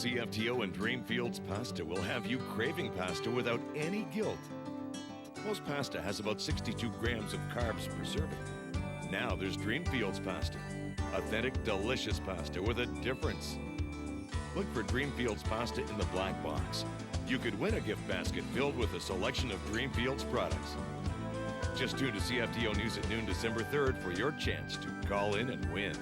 CFTO and Dreamfields pasta will have you craving pasta without any guilt. Most pasta has about 62 grams of carbs per serving. Now there's Dreamfields pasta. Authentic, delicious pasta with a difference. Look for Dreamfields pasta in the black box. You could win a gift basket filled with a selection of Dreamfields products. Just tune to CFTO News at noon December 3rd for your chance to call in and win.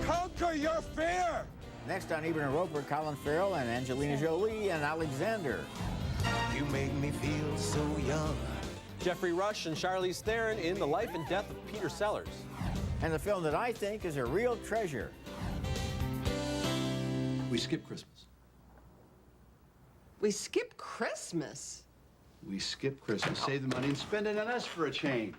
Conquer your fear! Next on Ebert Roeper, Colin Farrell and Angelina Jolie and Alexander. You made me feel so young. Jeffrey Rush and Charlize Theron in The Life and Death of Peter Sellers. And the film that I think is a real treasure. We skip Christmas. We skip Christmas? We skip Christmas, save the money, and spend it on us for a change.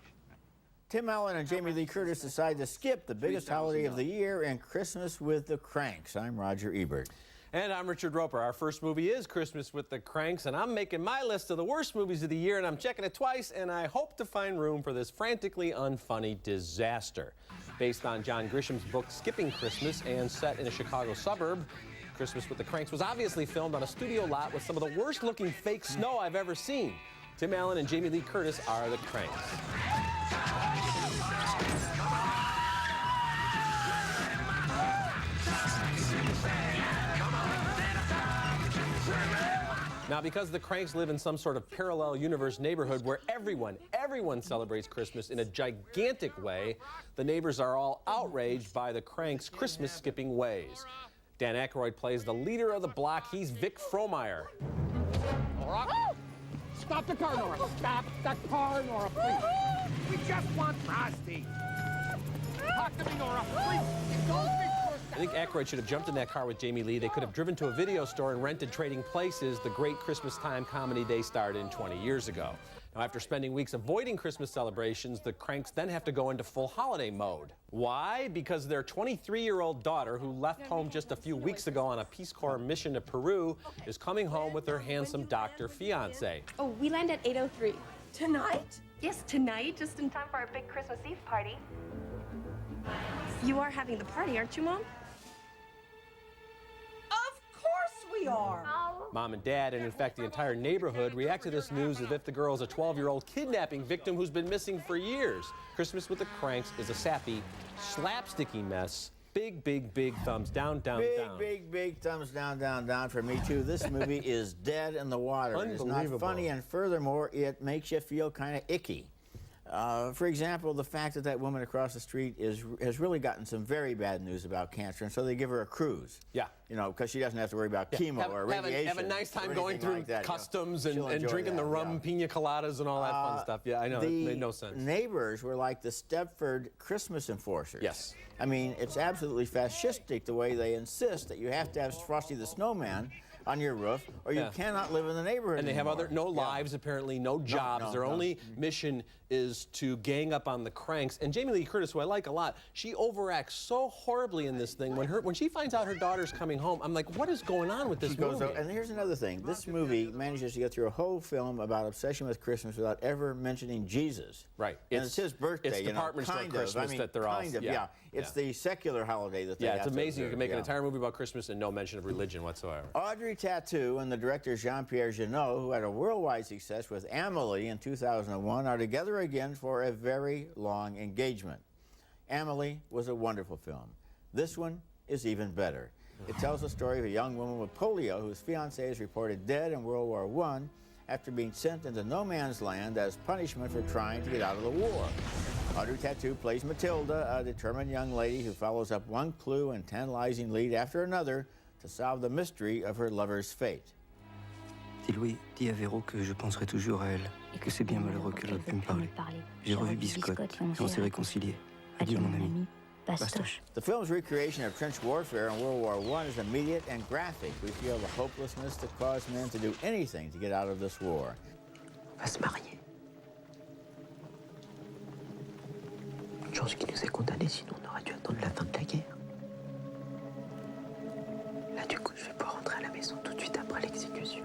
Tim Allen and Jamie Lee Curtis decide to skip the biggest holiday of the year and Christmas with the Kranks. I'm Roger Ebert. And I'm Richard Roeper. Our first movie is Christmas with the Kranks, and I'm making my list of the worst movies of the year, and I'm checking it twice, and I hope to find room for this frantically unfunny disaster. Based on John Grisham's book Skipping Christmas and set in a Chicago suburb, Christmas with the Kranks was obviously filmed on a studio lot with some of the worst-looking fake snow I've ever seen. Tim Allen and Jamie Lee Curtis are the Kranks. Now, because the Kranks live in some sort of parallel universe neighborhood where everyone celebrates Christmas in a gigantic way, the neighbors are all outraged by the Kranks' Christmas-skipping ways. Dan Aykroyd plays the leader of the block. He's Vic Frohmeyer. Nora, stop the car, Nora. Stop the car, Nora, please. We just want Frosty. Talk to me, Nora, please. Don't be I think Aykroyd should have jumped in that car with Jamie Lee. They could have driven to a video store and rented Trading Places, the great Christmas time comedy they starred in 20 years ago. Now, after spending weeks avoiding Christmas celebrations, the Kranks then have to go into full holiday mode. Why? Because their 23-year-old daughter, who left home just a few weeks ago on a Peace Corps mission to Peru, is coming home with her handsome doctor fiancé. Oh, we land at 8:03. Tonight? Yes, tonight, just in time for our big Christmas Eve party. You are having the party, aren't you, Mom? Of course we are. Mom and Dad, and in fact the entire neighborhood, react to this news as if the girl is a 12-year-old kidnapping victim who's been missing for years. Christmas with the Kranks is a sappy, slapsticky mess. Big, big, big thumbs down, down, down. Big thumbs down, down, down for me, too. This movie is dead in the water. It's not funny, and furthermore, it makes you feel kind of icky. For example, the fact that that woman across the street has really gotten some very bad news about cancer, and so they give her a cruise. Yeah. You know, because she doesn't have to worry about chemo or radiation. Have a nice time going through like that, customs you know. and drinking the rum pina coladas and all that fun stuff. Yeah, I know. It made no sense. The neighbors were like the Stepford Christmas enforcers. Yes. I mean, it's absolutely fascistic the way they insist that you have to have Frosty the Snowman on your roof, or you cannot live in the neighborhood And they anymore. have no lives, apparently, no jobs. Their only mission is to gang up on the Kranks. And Jamie Lee Curtis, who I like a lot, she overacts so horribly in this thing. When she finds out her daughter's coming home, I'm like, what is going on with this movie? And here's another thing. This movie manages to get through a whole film about obsession with Christmas without ever mentioning Jesus. Right. And it's his birthday, It's department store Christmas that they're all... Yeah. It's the secular holiday that they have it's to amazing. observe. You can make an entire movie about Christmas and no mention of religion whatsoever. Audrey Tautou and the director Jean-Pierre Jeunet, who had a worldwide success with Amélie in 2001, are together again for a very long engagement. Amélie was a wonderful film. This one is even better. It tells the story of a young woman with polio whose fiancé is reported dead in World War I after being sent into no man's land as punishment for trying to get out of the war. Audrey Tautou plays Matilda, a determined young lady who follows up one clue and tantalizing lead after another to solve the mystery of her lover's fate. Dis Louis, dis à Véro que je penserai toujours à elle et que c'est bien malheureux qu'elle ait pu me parler. J'ai revu Biscotte et on s'est réconciliés. Adieu mon ami. Bastoche. The film's recreation of trench warfare in World War I is immediate and graphic. We feel the hopelessness that caused men to do anything to get out of this war. On va se marier. Une chance qui nous est condamnée, sinon on aurait dû attendre la fin de la guerre. Là, du coup, je vais pouvoir rentrer à la maison tout de suite après l'exécution.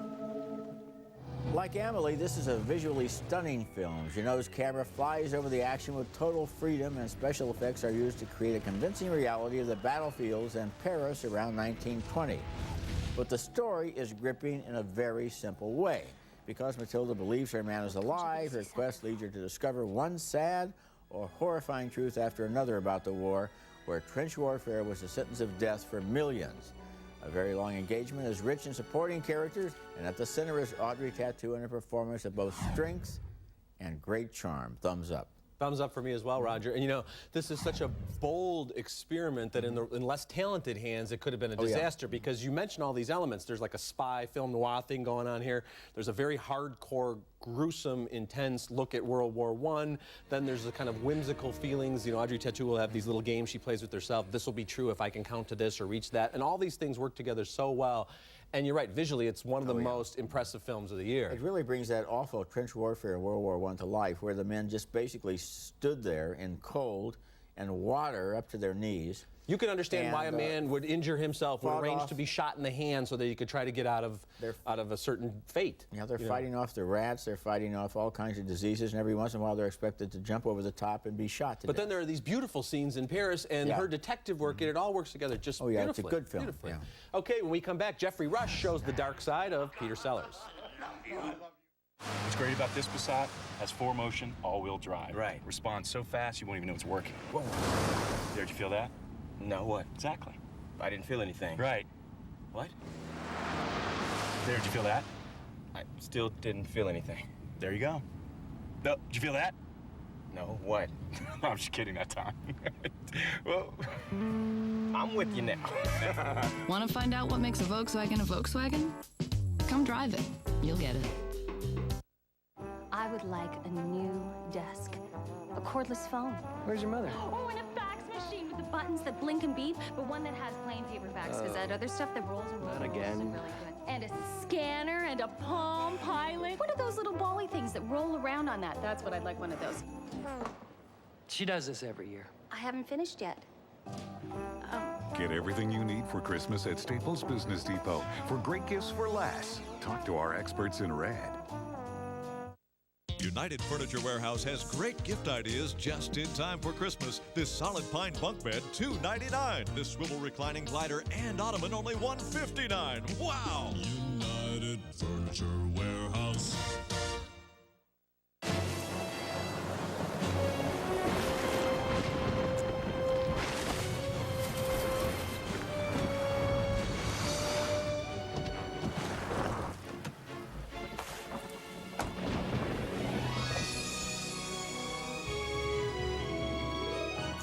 Like Amelie, this is a visually stunning film. Jeannot's camera flies over the action with total freedom, and special effects are used to create a convincing reality of the battlefields and Paris around 1920. But the story is gripping in a very simple way. Because Matilda believes her man is alive, her quest leads her to discover one sad or horrifying truth after another about the war, where trench warfare was the sentence of death for millions. A Very Long Engagement is rich in supporting characters, and at the center is Audrey Tautou in a performance of both strength and great charm. Thumbs up. Thumbs up for me as well, Roger. And you know, this is such a bold experiment that in less talented hands, it could have been a disaster, because you mentioned all these elements. There's like a spy film noir thing going on here. There's a very hardcore, gruesome, intense look at World War I. Then there's the kind of whimsical feelings. You know, Audrey Tautou will have these little games she plays with herself. This will be true if I can count to this or reach that. And all these things work together so well. And you're right, visually, it's one of the most impressive films of the year. It really brings that awful trench warfare in World War I to life, where the men just basically stood there in cold and water up to their knees. You can understand why a man would injure himself, would arrange to be shot in the hand so that he could try to get out of a certain fate. Yeah, they're fighting off the rats, they're fighting off all kinds of diseases, and every once in a while they're expected to jump over the top and be shot to death. Then there are these beautiful scenes in Paris, and her detective work, and it all works together just beautifully. It's a good film. Yeah. Okay, when we come back, Jeffrey Rush shows the dark side of Peter Sellers. What's great about this Passat? Has 4Motion, all-wheel drive. Right. Responds so fast you won't even know it's working. Whoa. Did you feel that? No, what? Exactly. I didn't feel anything. Right. What? Did you feel that? I still didn't feel anything. There you go. No, did you feel that? No, what? I'm just kidding that time. Well, I'm with you now. Want to find out what makes a Volkswagen a Volkswagen? Come drive it. You'll get it. I would like a new desk. A cordless phone. Where's your mother? Oh, and a fax machine with the buttons that blink and beep, but one that has plain paper fax, because that other stuff that rolls and rolls Not again. isn't really good. And a scanner and a Palm Pilot. What are those little bally things that roll around on that? That's what I'd like one of those. She does this every year. I haven't finished yet. Get everything you need for Christmas at Staples Business Depot for great gifts for less. Talk to our experts in red. United Furniture Warehouse has great gift ideas just in time for Christmas. This solid pine bunk bed, $2.99. This swivel reclining glider and ottoman, only $1.59. Wow! United Furniture Warehouse.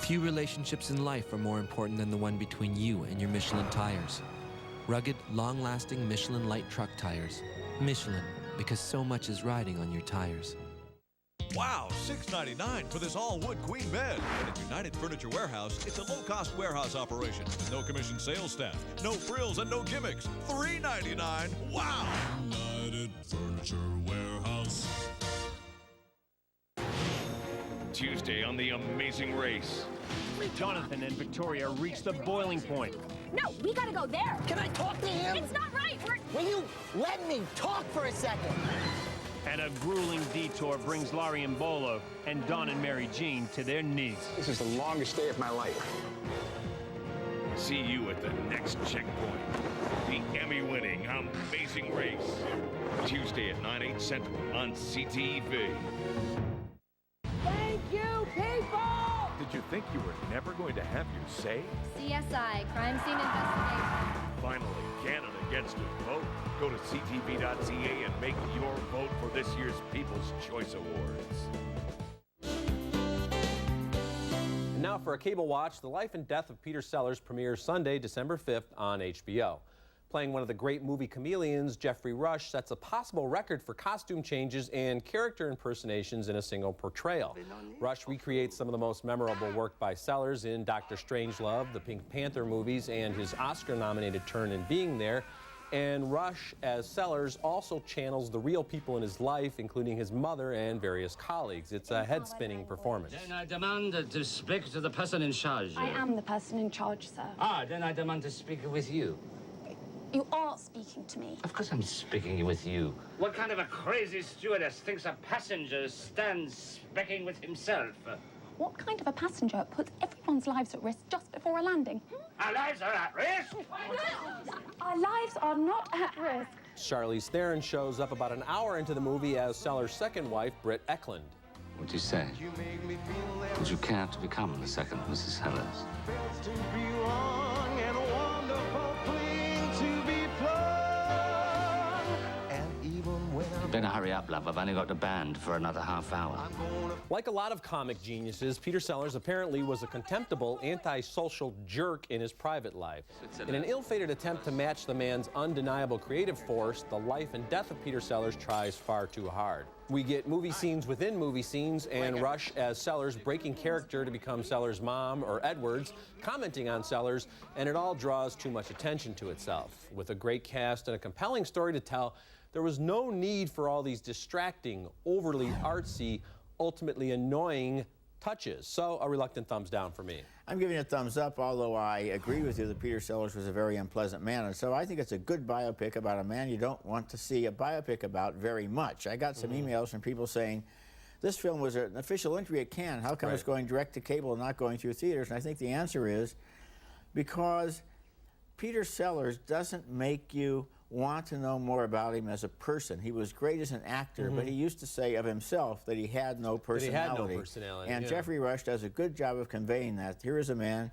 Few relationships in life are more important than the one between you and your Michelin tires. Rugged, long-lasting Michelin light truck tires. Michelin, because so much is riding on your tires. Wow, $6.99 for this all-wood queen bed. And at United Furniture Warehouse, it's a low-cost warehouse operation with no commission sales staff, no frills, and no gimmicks. $3.99. Wow! United Furniture Warehouse. Tuesday on The Amazing Race. Jonathan and Victoria reach the boiling point. No, we gotta go there. Can I talk to him? It's not right. Will you let me talk for a second? And a grueling detour brings Laurie and Bolo and Don and Mary Jean to their knees. This is the longest day of my life. See you at the next checkpoint. The Emmy-winning Amazing Race. Tuesday at 9/8 Central on CTV. Thank you, people! Did you think you were never going to have your say? CSI, Crime Scene Investigation. Finally, Canada gets to vote. Go to ctv.ca and make your vote for this year's People's Choice Awards. And now for a cable watch, The Life and Death of Peter Sellers premieres Sunday, December 5th on HBO. Playing one of the great movie chameleons, Jeffrey Rush sets a possible record for costume changes and character impersonations in a single portrayal. Rush recreates some of the most memorable work by Sellers in Dr. Strangelove, the Pink Panther movies, and his Oscar-nominated turn in Being There. And Rush, as Sellers, also channels the real people in his life, including his mother and various colleagues. It's a head-spinning performance. Then I demand to speak to the person in charge. I am the person in charge, sir. Then I demand to speak with you. You are speaking to me. Of course I'm speaking with you. What kind of a crazy stewardess thinks a passenger stands specking with himself? What kind of a passenger puts everyone's lives at risk just before a landing? Our lives are at risk? Our lives are not at risk. Charlize Theron shows up about an hour into the movie as Sellers' second wife, Britt Eklund. What'd you say? Would you care to become the second Mrs. Sellers? Better hurry up, love. I've only got the band for another half hour. Like a lot of comic geniuses, Peter Sellers apparently was a contemptible, antisocial jerk in his private life. In an ill-fated attempt to match the man's undeniable creative force, the life and death of Peter Sellers tries far too hard. We get movie scenes within movie scenes, and Rush as Sellers breaking character to become Sellers' mom, or Edwards, commenting on Sellers, and it all draws too much attention to itself. With a great cast and a compelling story to tell, there was no need for all these distracting, overly artsy, ultimately annoying touches. So a reluctant thumbs down for me. I'm giving it a thumbs up, although I agree with you that Peter Sellers was a very unpleasant man, and so I think it's a good biopic about a man you don't want to see a biopic about very much. I got some emails from people saying, this film was an official entry at Cannes. How come it's going direct to cable and not going through theaters? And I think the answer is because Peter Sellers doesn't make you want to know more about him as a person. He was great as an actor, but he used to say of himself that he had no personality. And Jeffrey Rush does a good job of conveying that. Here is a man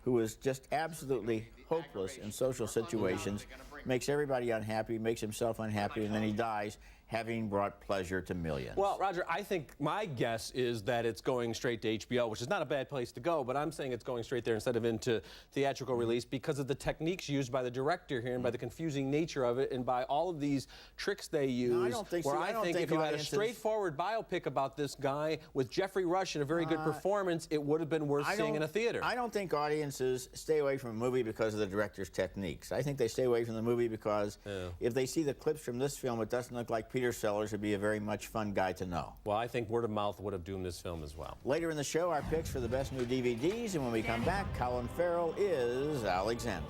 who is just absolutely hopeless in social situations, makes everybody unhappy, makes himself unhappy, and then he dies having brought pleasure to millions. Well, Roger, I think my guess is that it's going straight to HBO, which is not a bad place to go, but I'm saying it's going straight there instead of into theatrical release because of the techniques used by the director here and by the confusing nature of it and by all of these tricks they use. No, I don't think so. I think if you had a straightforward biopic about this guy with Jeffrey Rush and a very good performance, it would have been worth seeing in a theater. I don't think audiences stay away from a movie because of the director's techniques. I think they stay away from the movie because if they see the clips from this film, it doesn't look like Peter Sellers would be a very much fun guy to know. Well, I think word of mouth would have doomed this film as well. Later in the show, our picks for the best new DVDs, and when we come back, Colin Farrell is Alexander.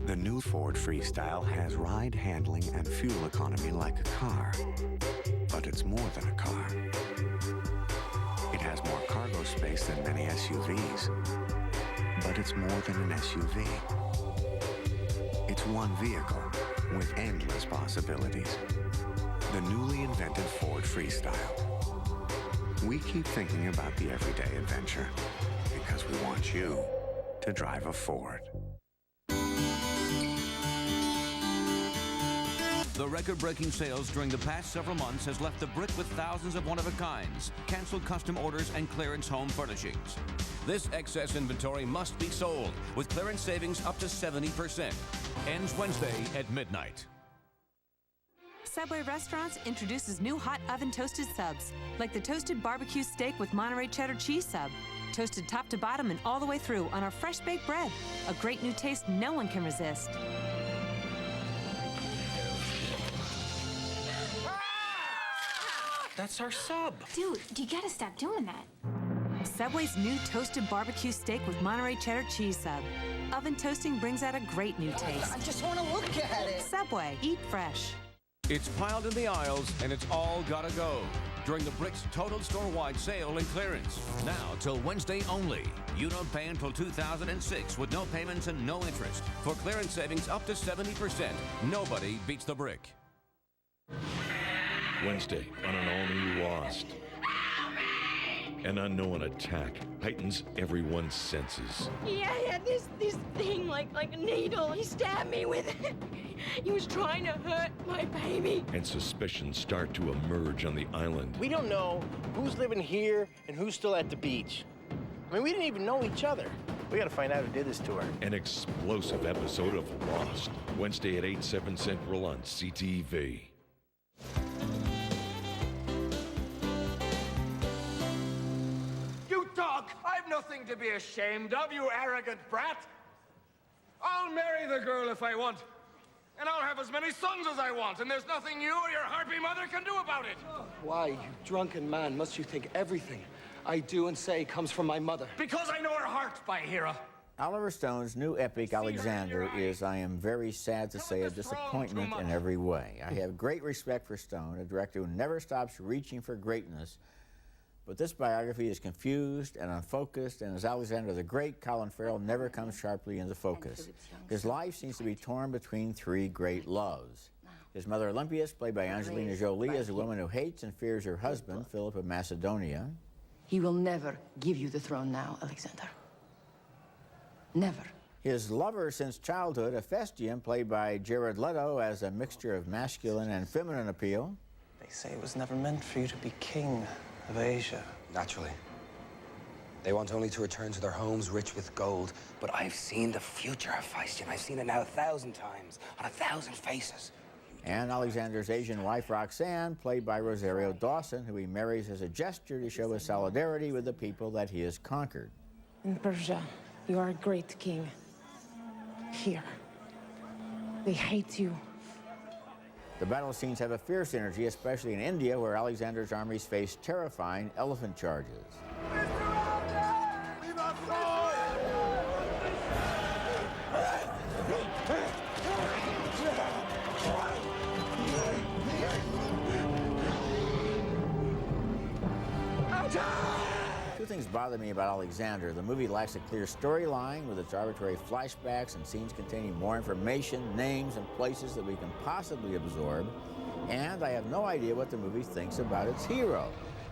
The new Ford Freestyle has ride, handling, and fuel economy like a car. But it's more than a car. It has more cargo space than many SUVs. But it's more than an SUV. It's one vehicle with endless possibilities. The newly invented Ford Freestyle. We keep thinking about the everyday adventure because we want you to drive a Ford. The record-breaking sales during the past several months has left the brick with thousands of one-of-a-kinds, canceled custom orders, and clearance home furnishings. This excess inventory must be sold, with clearance savings up to 70%. Ends Wednesday at midnight. Subway Restaurants introduces new hot oven-toasted subs, like the toasted barbecue steak with Monterey cheddar cheese sub. Toasted top to bottom and all the way through on our fresh baked bread. A great new taste no one can resist. That's our sub. Dude, you gotta stop doing that. Subway's new toasted barbecue steak with Monterey cheddar cheese sub. Oven toasting brings out a great new taste. I just want to look at it. Subway, eat fresh. It's piled in the aisles, and it's all gotta go during the Brick's total store-wide sale and clearance. Now till Wednesday only. You don't pay until 2006 with no payments and no interest. For clearance savings up to 70%. Nobody beats the Brick. Wednesday on an all-new Lost. An unknown attack heightens everyone's senses. Yeah, this thing like a needle. He stabbed me with it. He was trying to hurt my baby. And suspicions start to emerge on the island. We don't know who's living here and who's still at the beach. I mean, we didn't even know each other. We gotta find out who did this to her. An explosive episode of Lost. Wednesday at 8, 7 Central on CTV. You dog! I've nothing to be ashamed of, you arrogant brat! I'll marry the girl if I want. And I'll have as many sons as I want, and there's nothing you or your harpy mother can do about it! Why, you drunken man, must you think everything I do and say comes from my mother? Because I know her heart, Bahira. Oliver Stone's new epic, Alexander, is, I am very sad to say, a disappointment in every way. I have great respect for Stone, a director who never stops reaching for greatness, but this biography is confused and unfocused, and as Alexander the Great, Colin Farrell never comes sharply into focus. His life seems to be torn between three great loves. His mother, Olympias, played by Angelina Jolie, is a woman who hates and fears her husband, Philip of Macedonia. He will never give you the throne now, Alexander. Never. His lover since childhood, Hephaestion, played by Jared Leto, as a mixture of masculine and feminine appeal. They say it was never meant for you to be king of Asia. Naturally. They want only to return to their homes rich with gold. But I've seen the future, Hephaestion. I've seen it now 1,000 times, on 1,000 faces. And Alexander's Asian wife, Roxanne, played by Rosario Dawson, who he marries as a gesture to show his solidarity with the people that he has conquered. In Persia, you are a great king. Here, they hate you. The battle scenes have a fierce energy, especially in India, where Alexander's armies face terrifying elephant charges. Two things bother me about Alexander. The movie lacks a clear storyline with its arbitrary flashbacks and scenes containing more information, names, and places that we can possibly absorb. And I have no idea what the movie thinks about its hero.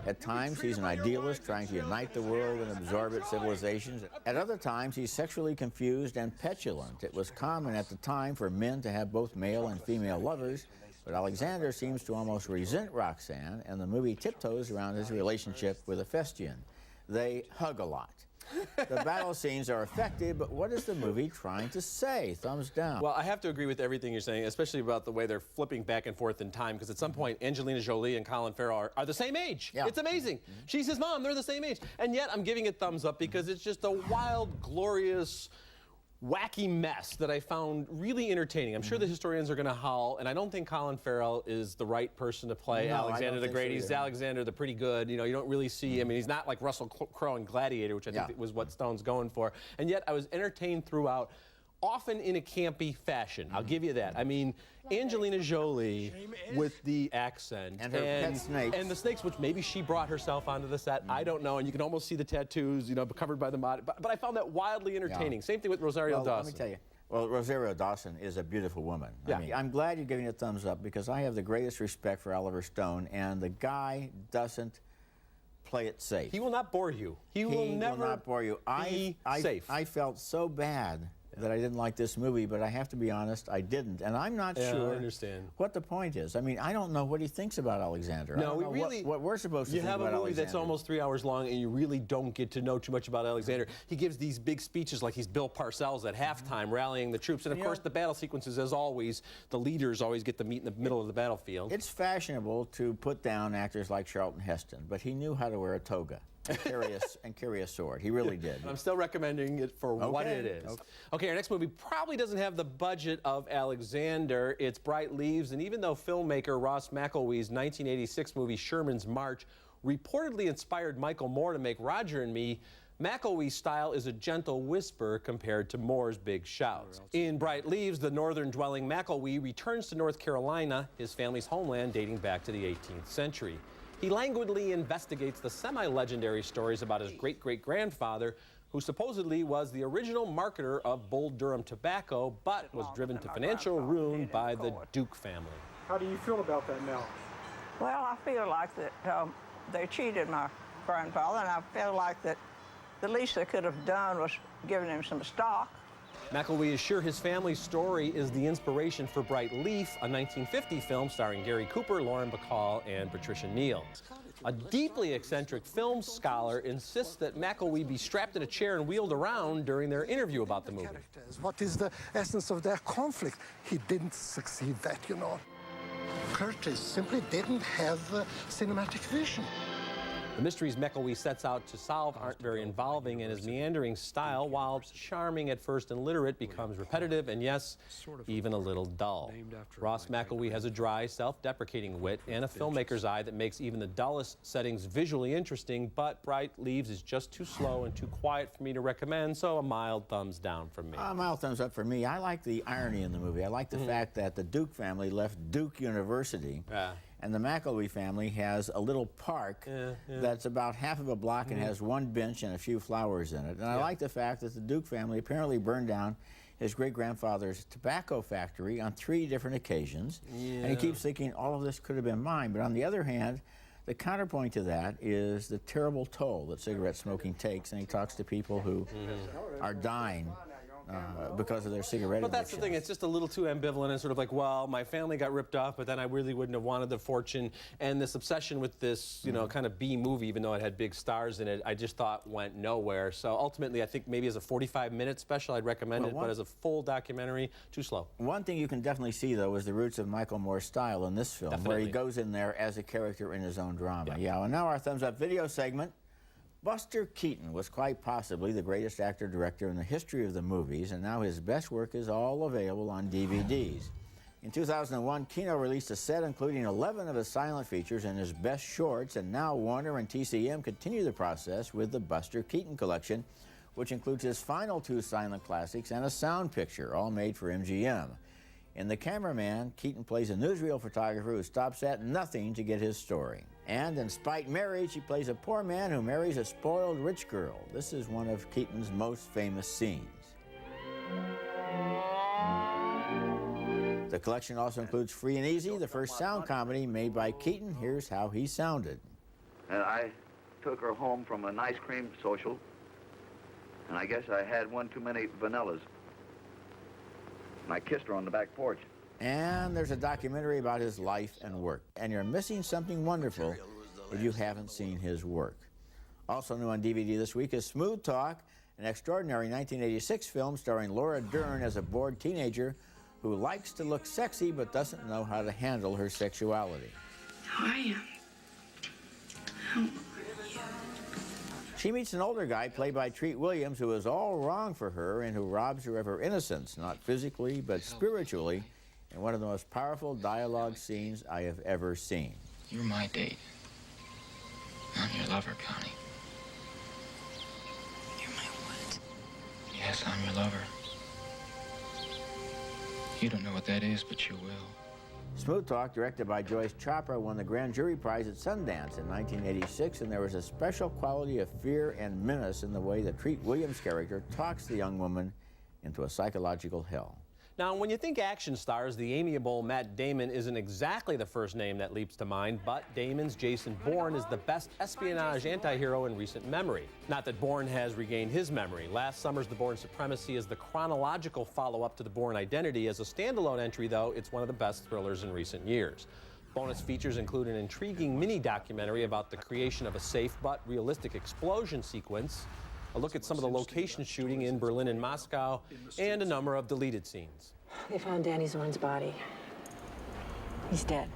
At times, he's an idealist trying to unite the world and absorb its civilizations. At other times, he's sexually confused and petulant. It was common at the time for men to have both male and female lovers, but Alexander seems to almost resent Roxanne, and the movie tiptoes around his relationship with Hephaestion. They hug a lot. The battle scenes are effective, but what is the movie trying to say? Thumbs down. Well, I have to agree with everything you're saying, especially about the way they're flipping back and forth in time, because at some point, Angelina Jolie and Colin Farrell are the same age. Yeah. It's amazing. She's his mom. They're the same age. And yet, I'm giving it thumbs up because it's just a wild, glorious, wacky mess that I found really entertaining. I'm sure the historians are going to howl, and I don't think Colin Farrell is the right person to play Alexander the Great. He's Alexander the pretty good. You know, you don't really see, I mean, he's not like Russell Crowe in Gladiator, which I think was what Stone's going for. And yet I was entertained throughout, often in a campy fashion. I'll give you that. I mean, Angelina Jolie with the accent and her pet snakes. And the snakes, which maybe she brought herself onto the set. I don't know. And you can almost see the tattoos, you know, covered by the mod. But I found that wildly entertaining. Same thing with Rosario Dawson. Let me tell you. Well, Rosario Dawson is a beautiful woman. I mean, I'm glad you're giving it a thumbs up because I have the greatest respect for Oliver Stone, and the guy doesn't play it safe. He will not bore you. He will never not bore you. be safe. I felt so bad that I didn't like this movie, but I have to be honest, I didn't. And I'm not sure I understand what the point is. I mean, I don't know what he thinks about Alexander. No, I don't know what we're supposed to think about Alexander. You have a movie that's almost 3 hours long, and you really don't get to know too much about Alexander. He gives these big speeches like he's Bill Parcells at halftime, rallying the troops. And, of course, the battle sequences, as always, the leaders always get to meet in the middle of the battlefield. It's fashionable to put down actors like Charlton Heston, but he knew how to wear a toga. And carry a sword. He really did. I'm still recommending it for what it is. Okay, our next movie probably doesn't have the budget of Alexander. It's Bright Leaves, and even though filmmaker Ross McElwee's 1986 movie Sherman's March reportedly inspired Michael Moore to make Roger and Me, McElwee's style is a gentle whisper compared to Moore's big shouts. In Bright Leaves, the northern-dwelling McElwee returns to North Carolina, his family's homeland dating back to the 18th century. He languidly investigates the semi-legendary stories about his great-great-grandfather, who supposedly was the original marketer of Bull Durham tobacco, but was driven to financial ruin by the Duke family. How do you feel about that now? Well, I feel like that they cheated my grandfather, and I feel like that the least they could have done was giving him some stock. McElwee is sure his family's story is the inspiration for Bright Leaf, a 1950 film starring Gary Cooper, Lauren Bacall, and Patricia Neal. A deeply eccentric film scholar insists that McElwee be strapped in a chair and wheeled around during their interview about the movie. What is the essence of their conflict? He didn't succeed that, you know. Curtis simply didn't have cinematic vision. The mysteries McElwee sets out to solve aren't very involving, and his meandering style, while charming at first and literate, becomes repetitive and, yes, even a little dull. Ross McElwee has a dry, self-deprecating wit and a filmmaker's eye that makes even the dullest settings visually interesting, but Bright Leaves is just too slow and too quiet for me to recommend, so a mild thumbs down from me. A mild thumbs up for me. I like the irony in the movie. I like the fact that the Duke family left Duke University. And the McElwee family has a little park that's about half of a block and has one bench and a few flowers in it. And I like the fact that the Duke family apparently burned down his great-grandfather's tobacco factory on 3 different occasions. And he keeps thinking, all of this could have been mine. But on the other hand, the counterpoint to that is the terrible toll that cigarette smoking takes. And he talks to people who are dying because of their cigarette addiction. But that's the thing, it's just a little too ambivalent and sort of like, well, my family got ripped off, but then I really wouldn't have wanted the fortune. And this obsession with this, you know, kind of B movie, even though it had big stars in it, I just thought went nowhere. So ultimately, I think maybe as a 45-minute special, I'd recommend it, but as a full documentary, too slow. One thing you can definitely see, though, is the roots of Michael Moore's style in this film, where he goes in there as a character in his own drama. And now our Thumbs Up video segment. Buster Keaton was quite possibly the greatest actor-director in the history of the movies, and now his best work is all available on DVDs. In 2001, Kino released a set including 11 of his silent features and his best shorts, and now Warner and TCM continue the process with the Buster Keaton collection, which includes his final 2 silent classics and a sound picture, all made for MGM. In The Cameraman, Keaton plays a newsreel photographer who stops at nothing to get his story. And in Spite Marriage, he plays a poor man who marries a spoiled rich girl. This is one of Keaton's most famous scenes. The collection also includes Free and Easy, the first sound comedy made by Keaton. Here's how he sounded. I took her home from an ice cream social, and I guess I had one too many vanillas. And I kissed her on the back porch. And there's a documentary about his life and work. And you're missing something wonderful if you haven't seen his work. Also new on DVD this week is Smooth Talk, an extraordinary 1986 film starring Laura Dern as a bored teenager who likes to look sexy but doesn't know how to handle her sexuality. How are you? She meets an older guy played by Treat Williams who is all wrong for her and who robs her of her innocence, not physically but spiritually, in one of the most powerful dialogue scenes I have ever seen. You're my date. I'm your lover, Connie. You're my what? Yes, I'm your lover. You don't know what that is, but you will. Smooth Talk, directed by Joyce Chopra, won the Grand Jury Prize at Sundance in 1986, and there was a special quality of fear and menace in the way that Treat Williams' character talks the young woman into a psychological hell. Now, when you think action stars, the amiable Matt Damon isn't exactly the first name that leaps to mind, but Damon's Jason Bourne is the best espionage anti-hero in recent memory. Not that Bourne has regained his memory. Last summer's The Bourne Supremacy is the chronological follow-up to The Bourne Identity. As a standalone entry, though, it's one of the best thrillers in recent years. Bonus features include an intriguing mini-documentary about the creation of a safe but realistic explosion sequence, a look at some of the location shooting in Berlin and Moscow, and a number of deleted scenes. They found Danny Zorn's body. He's dead.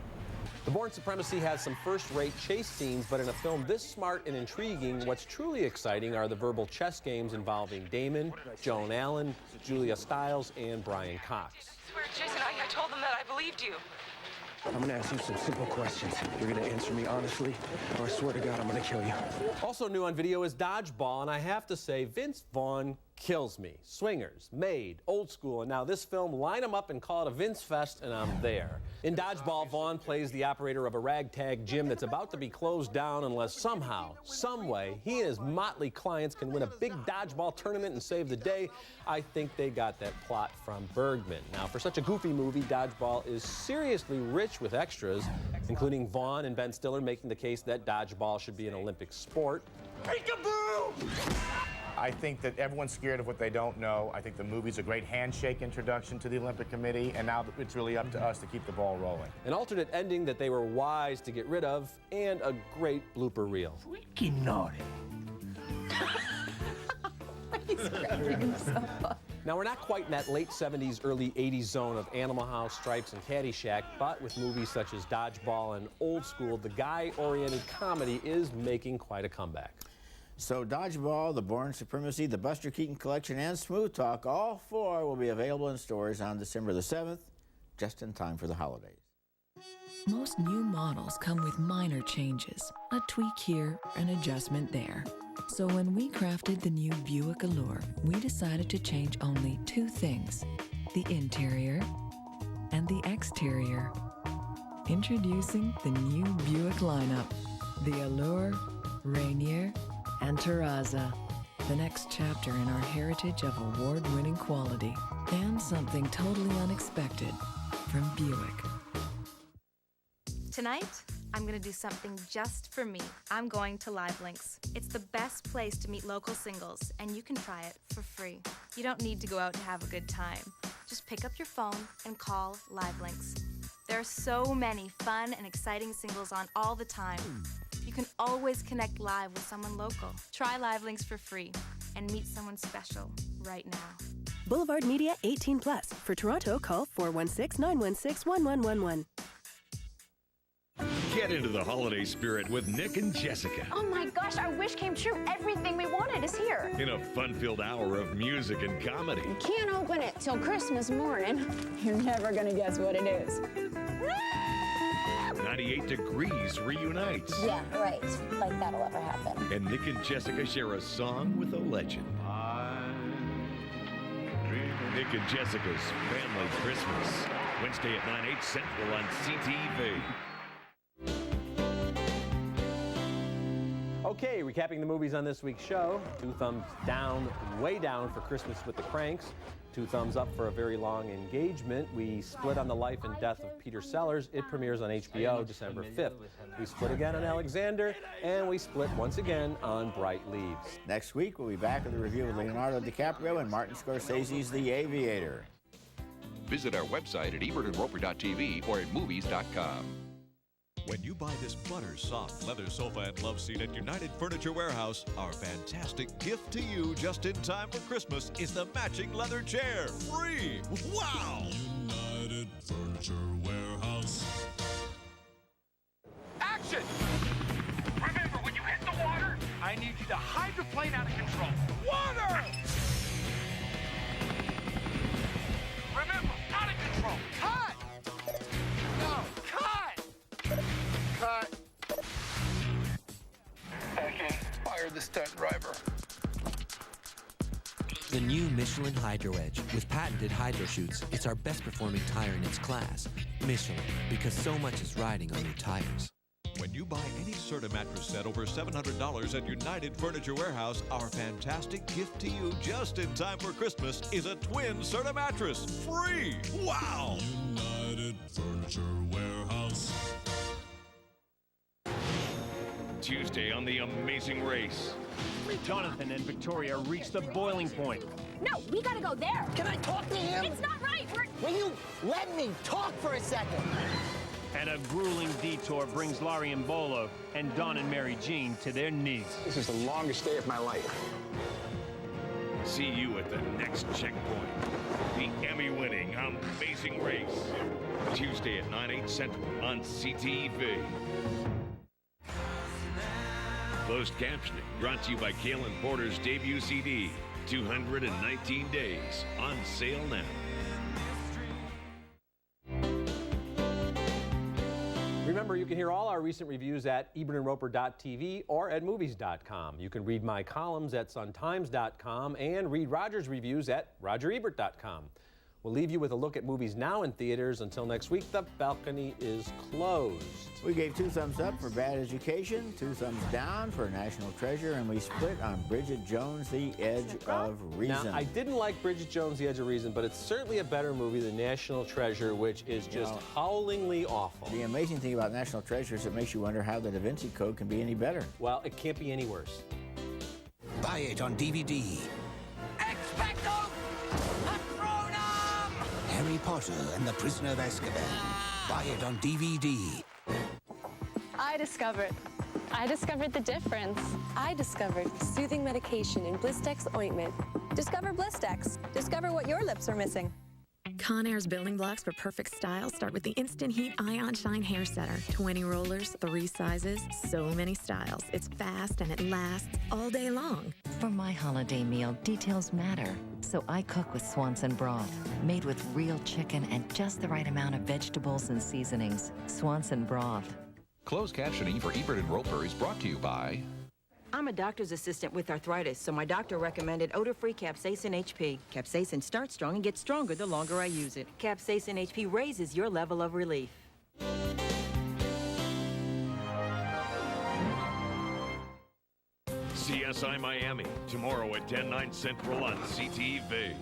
The Bourne Supremacy has some first-rate chase scenes, but in a film this smart and intriguing, what's truly exciting are the verbal chess games involving Damon, Joan Allen, Julia Stiles, and Brian Cox. I swear, Jason, I told them that I believed you. I'm gonna ask you some simple questions. You're gonna answer me honestly, or I swear to God, I'm gonna kill you. Also new on video is Dodgeball, and I have to say, Vince Vaughn kills me. Swingers, Maid, Old School, and now this film, line them up and call it a Vince Fest, and I'm there. In Dodgeball, Vaughn plays the operator of a ragtag gym that's about to be closed down unless somehow, someway, he and his motley clients can win a big dodgeball tournament and save the day. I think they got that plot from Bergman. Now, for such a goofy movie, Dodgeball is seriously rich with extras, including Vaughn and Ben Stiller making the case that dodgeball should be an Olympic sport. Peekaboo! I think that everyone's scared of what they don't know. I think the movie's a great handshake introduction to the Olympic Committee, and now it's really up to us to keep the ball rolling. An alternate ending that they were wise to get rid of, and a great blooper reel. Freaking naughty. He's cracking himself up. Now, we're not quite in that late 70s, early 80s zone of Animal House, Stripes, and Caddyshack, but with movies such as Dodgeball and Old School, the guy-oriented comedy is making quite a comeback. So Dodgeball, The Bourne Supremacy, The Buster Keaton Collection, and Smooth Talk, all four will be available in stores on December the 7th, just in time for the holidays. Most new models come with minor changes, a tweak here, an adjustment there. So when we crafted the new Buick Allure, we decided to change only two things, the interior and the exterior. Introducing the new Buick lineup, the Allure, Rainier, and Terrazza. The next chapter in our heritage of award-winning quality and something totally unexpected from Buick. Tonight, I'm going to do something just for me. I'm going to Live Links. It's the best place to meet local singles, and you can try it for free. You don't need to go out and have a good time. Just pick up your phone and call Live Links. There are so many fun and exciting singles on all the time. You can always connect live with someone local. Try Live Links for free and meet someone special right now. Boulevard Media 18+. For Toronto, call 416-916-1111. Get into the holiday spirit with Nick and Jessica. Oh my gosh, our wish came true. Everything we wanted is here. In a fun-filled hour of music and comedy. You can't open it till Christmas morning. You're never gonna guess what it is. 98 Degrees reunites. Yeah, right. Like that'll ever happen. And Nick and Jessica share a song with a legend. Nick and Jessica's Family Christmas. Wednesday at 9/8 Central on CTV. Okay, recapping the movies on this week's show. 2 thumbs down, way down for Christmas with the Kranks. 2 thumbs up for A Very Long Engagement. We split on the life and death of Peter Sellers. It premieres on HBO December 5th. We split again on Alexander, and we split once again on Bright Leaves. Next week, we'll be back with a review of Leonardo DiCaprio and Martin Scorsese's The Aviator. Visit our website at ebertandroper.tv or at movies.com. When you buy this butter-soft leather sofa and love seat at United Furniture Warehouse, our fantastic gift to you just in time for Christmas is the matching leather chair. Free! Wow! United Furniture Warehouse. Action! Remember, when you hit the water, I need you to hydroplane out of control. Water! Remember, out of control. Cut! No, cut! Cut. Back in. Fire the stunt driver. The new Michelin Hydro Edge with patented hydro chutes. It's our best performing tire in its class. Michelin, because so much is riding on your tires. When you buy any Serta mattress set over $700 at United Furniture Warehouse, our fantastic gift to you just in time for Christmas is a twin Serta mattress. Free! Wow! United Furniture Warehouse. Tuesday on The Amazing Race. Jonathan and Victoria reached the boiling point. No, we gotta go there. Can I talk to him? It's not right. Will you let me talk for a second? And a grueling detour brings Laurie and Bolo and Don and Mary Jean to their knees. This is the longest day of my life. See you at the next checkpoint. The Emmy-winning Amazing Race. Tuesday at 9/8 Central on CTV. Closed captioning brought to you by Kalen Porter's debut CD, 219 Days, on sale now. Remember, you can hear all our recent reviews at ebertandroper.tv or at movies.com. You can read my columns at suntimes.com and read Roger's reviews at rogerebert.com. We'll leave you with a look at movies now in theaters. Until next week, the balcony is closed. We gave 2 thumbs up for Bad Education, 2 thumbs down for National Treasure, and we split on Bridget Jones, The Edge of Reason. Now, I didn't like Bridget Jones, The Edge of Reason, but it's certainly a better movie than National Treasure, which is just howlingly awful. The amazing thing about National Treasure is it makes you wonder how the Da Vinci Code can be any better. Well, it can't be any worse. Buy it on DVD. Expecto Patronum! Harry Potter and the Prisoner of Azkaban. Buy it on DVD. I discovered I discovered the difference. I discovered soothing medication in Blistex ointment. Discover Blistex. Discover what your lips are missing. Conair's building blocks for perfect style start with the Instant Heat Ion Shine Hair Setter. 20 rollers, 3 sizes, so many styles. It's fast and it lasts all day long. For my holiday meal, details matter. So I cook with Swanson broth, made with real chicken and just the right amount of vegetables and seasonings. Swanson broth. Closed captioning for Ebert and Roeper is brought to you by... I'm a doctor's assistant with arthritis, so my doctor recommended odor-free Capsaicin HP. Capsaicin starts strong and gets stronger the longer I use it. Capsaicin HP raises your level of relief. CSI Miami, tomorrow at 10/9 Central on CTV.